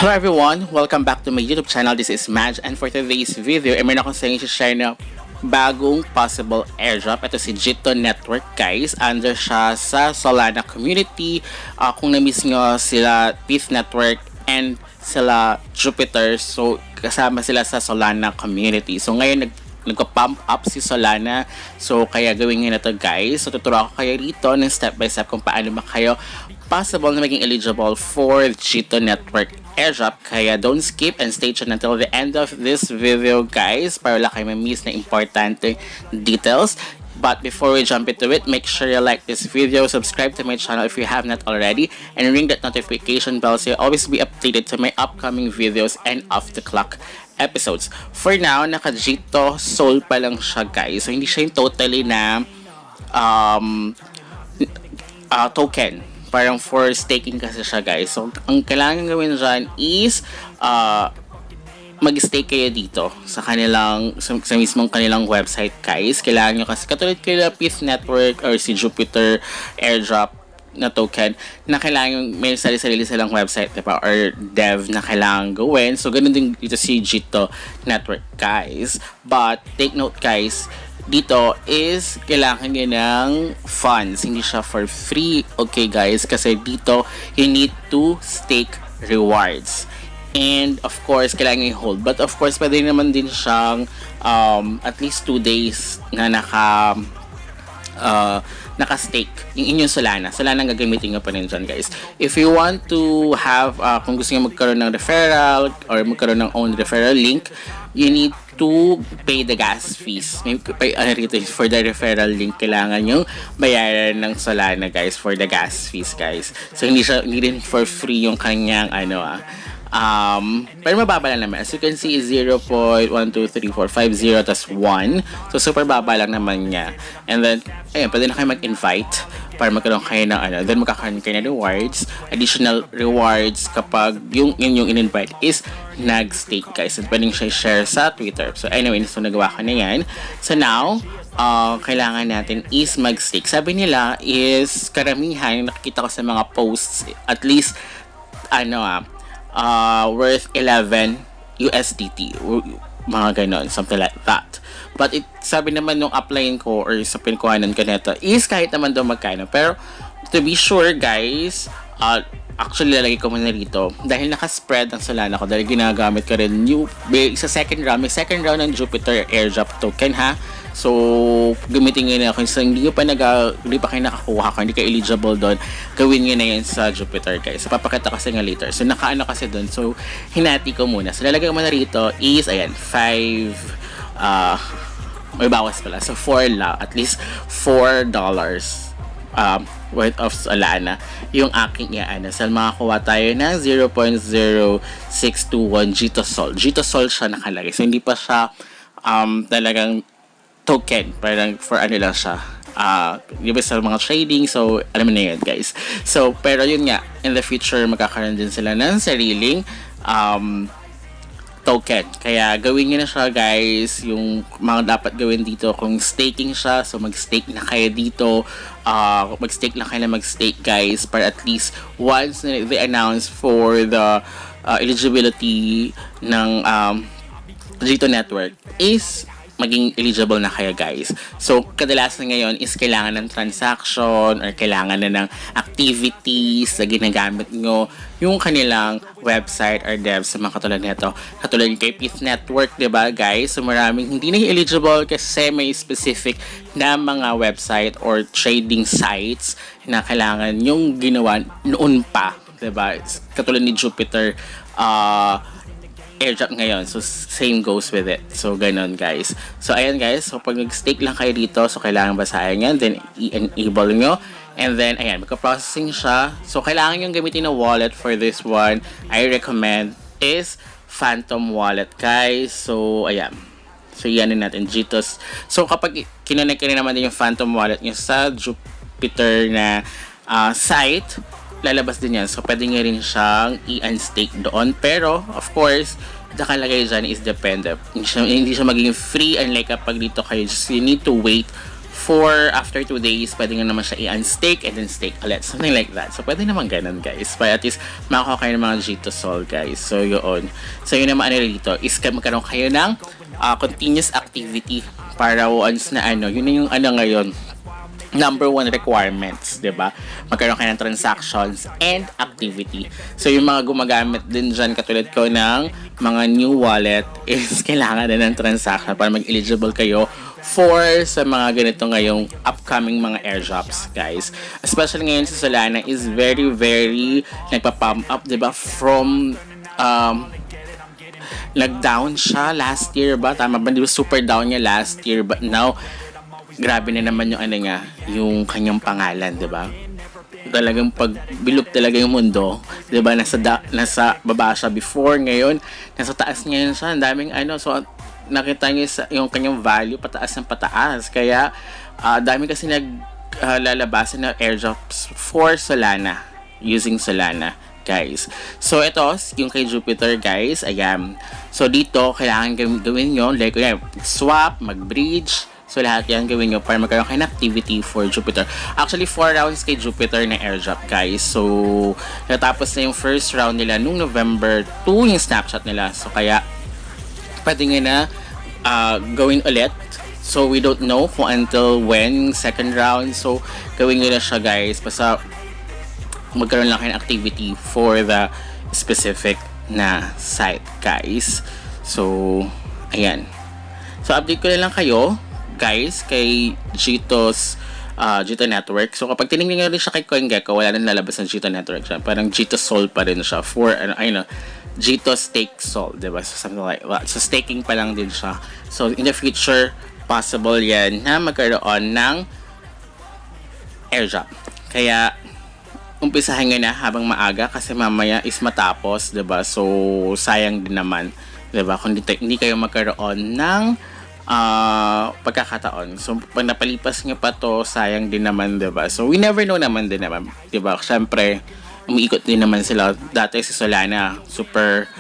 Hello everyone! Welcome back to my YouTube channel. This is Madge, and for today's video, meron akong sa inyo share na bagong possible airdrop. Ito si Jito Network, guys. Under siya sa Solana community. Kung na-miss nyo sila Peace Network and sila Jupiter, so kasama sila sa Solana community. So ngayon nagpa-pump up si Solana. So kaya gawin nyo na to, guys. So tuturo ako kayo rito ng step by step kung paano ba kayo possible na maging eligible for Jito Network airdrop. Kaya don't skip and stay tuned until the end of this video, guys, para wala kayo ma-miss na importante details. But before we jump into it, make sure you like this video, subscribe to my channel if you have not already, and ring that notification bell so you'll always be updated to my upcoming videos and off-the-clock episodes. For now, naka-Jito Sol pa lang siya, guys. So hindi siya yung totally na token. Parang for staking kasi siya, guys. So ang kailangan gawin dyan is mag-stake kayo dito sa kanilang sa mismong kanilang website, guys. Kailangan nyo kasi katulad kayo Peace Network or si Jupiter airdrop na token na kailangan may sarili-sarili silang website, diba? Or dev na kailangan gawin. So ganun din dito si Jito Network, guys. But take note, guys, dito is kailangan nyo ng funds. Hindi siya for free, okay, guys? Kasi dito you need to stake rewards. And of course, kailangan nyo hold. But of course, pwede naman din siyang at least 2 days na naka-stake yung inyong Solana. Solana ang gagamitin nyo pa rin dyan, guys. If you want to have, kung gusto nyo magkaroon ng referral or magkaroon ng own referral link, you need to pay the gas fees. For the referral link, kailangan nyo bayaran ng Solana, guys, for the gas fees, guys. So, hindi rin for free yung kanyang, pero mababa lang naman. As you can see, 0.12345 tas 1. So, super baba lang naman niya. And then, ayun, pwede na kayo mag-invite para magkaroon kayo ng then magkakaroon kayo ng rewards. Additional rewards kapag yung inyong in-invite is nag-stake, guys. At pwedeng siya share sa Twitter. So, anyway, so nagawa ko na yan. So, now, kailangan natin is mag-stake. Sabi nila is karamihan, nakikita ko sa mga posts, at least, worth 11 USDT, mga ganon, something like that. But sabi naman nung upline ko or sa pinkuhanan ko nito is kahit naman daw magkano. Pero to be sure, guys, actually lalagay ko muna rito dahil naka-spread ang Solana ko dahil ginagamit ko rin sa second round. May second round ng Jupiter airdrop token, ha. So, gamitin nyo na. Kung hindi pa kayo nakakuha, kung hindi ka eligible doon, gawin nyo na yan sa Jupiter, guys. So, papakita kasi nga later. So, nakaano kasi doon. So, hinati ko muna. So, lalagay ko muna rito is, ayan, 5, may bawas pala. So, 4 lang. At least $4 worth of Solana yung aking So, makakuha tayo ng 0.0621 Jito Sol. Jito Sol siya nakalagay. So, hindi pa siya talagang token, parang for lang siya, di ba sa mga trading. So alam mo na yun, guys. So pero yun nga, in the future magkakaroon din sila ng sariling token, kaya gawin nyo na siya, guys. Yung mga dapat gawin dito, kung staking siya, so mag-stake na kayo dito, mag-stake na kayo na mag-stake, guys, para at least once they announce for the eligibility ng Jito Network is maging eligible na kayo, guys. So, kadalasan ngayon is kailangan ng transaction or kailangan na ng activities na ginagamit nyo yung kanilang website or dev sa mga katulad nito. Katulad kay Peace Network, diba, guys? So, maraming hindi na eligible kasi may specific na mga website or trading sites na kailangan yung ginawa noon pa, diba? Katulad ni Jupiter, airdrop ngayon. So, same goes with it. So, ganun, guys. So, ayan, guys. So, pag nag-stake lang kayo dito, so, kailangan basahin yan. Then, i-enable nyo. And then, ayan, magka-processing siya. So, kailangan yung gamitin na wallet for this one. I recommend is Phantom Wallet, guys. So, ayan. So, yan natin. Jitos. So, kapag kinonect na naman din yung Phantom Wallet nyo sa Jupiter na site, lalabas din yan. So, pwede nga rin siyang i-unstake doon. Pero, of course, nakalagay dyan is dependent. Hindi siya magiging free, unlike kapag dito kayo. Just, you need to wait for after 2 days, pwede nyo naman siya i-unstake and then stake ulit. Something like that. So, pwede naman ganun, guys. But at least, makakuha kayo ng mga Jito Sol, guys. So, yun. So, yun naman ano dito is magkaroon kayo ng continuous activity para once na yun na yung ngayon, number 1 requirements, diba? Magkaroon kayo ng transactions and activity. So, yung mga gumagamit din dyan, katulad ko ng mga new wallet, is kailangan din ng transaction para mag-eligible kayo for sa mga ganito ngayong upcoming mga airdrops, guys. Especially ngayon sa Solana is very, very nagpa-pump up, diba? From, nag-down siya last year ba? Tama ba? Di ba super down niya last year? But now, grabe na naman yung yung kanyang pangalan, 'di ba? Talagang pagbilog talaga yung mundo, 'di ba? Nasa baba siya before, ngayon nasa taas ngayon siya. Ang daming so nakita niyo yung kanyang value pataas ng pataas. Kaya dami kasi naglalabasan na airdrops for Solana using Solana, guys. So ito yung kay Jupiter, guys. Ayan. So dito kailangan gawin nyo like swap, mag-bridge. So, lahat yan gawin nyo para magkaroon kayo ng activity for Jupiter. Actually, 4 rounds kay Jupiter na airdrop, guys. So, natapos na yung first round nila nung November 2 yung snapshot nila. So, kaya, pwede nga na gawin ulit. So, we don't know kung until when second round. So, gawin nyo na siya, guys. Basta, magkaroon lang kayo ng activity for the specific na site, guys. So, ayan. So, update ko na lang kayo, guys, kay Jito Network. So, kapag tinignan nyo rin siya kay CoinGecko, wala nang lalabas ng Jito Network siya. Parang Jito Sol pa rin siya for, Jito Stake Sol, diba? So, something like that. So, staking pa lang din siya. So, in the future, possible yan na magkaroon ng airdrop. Kaya, umpisahan nyo na habang maaga kasi mamaya is matapos, diba? So, sayang din naman, diba? Kung hindi kayo magkaroon ng pagkakataon. So, pag napalipas nyo pa to, sayang din naman, diba? So, we never know naman din naman, diba? Siyempre, umiikot din naman sila. Dati si Solana, super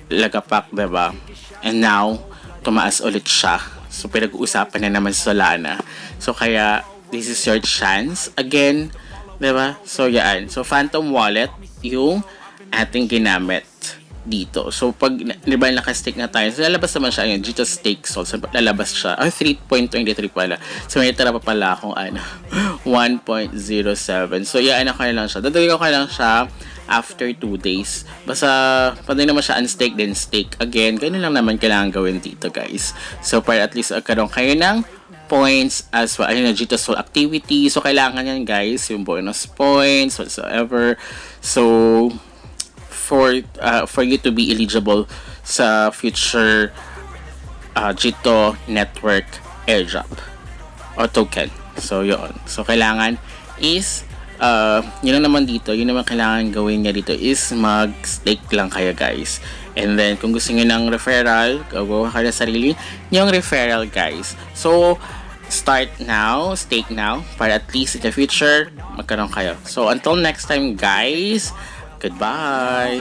lagapak, diba? And now, tumaas ulit siya. So, pinag-uusapan na naman si Solana. So, kaya, this is your chance. Again, diba? So, yan. So, Phantom Wallet, yung ating ginamit dito. So, pag, di ba, nakastake na tayo, so, lalabas naman siya, yun, Jito Stake Sol, so, lalabas siya, 3.23 pala. So, may tara pa pala akong, 1.07. So, ko lang siya. Dadagay ko lang siya after 2 days. Basta, pwede naman siya unstake, then stake again. Ganun lang naman kailangan gawin dito, guys. So, para at least, karoon kayo ng points as well, Jito Sol activity. So, kailangan yan, guys, yung bonus points, whatsoever. So, for you to be eligible sa future Jito Network airdrop o token. So, yun. So, kailangan is yun lang naman dito, yun naman kailangan gawin niya dito is mag-stake lang kayo, guys. And then, kung gusto nyo ng referral, gagawa kayo na sarili yung referral, guys. So, start now, stake now, para at least in the future, magkaroon kayo. So, until next time, guys, goodbye.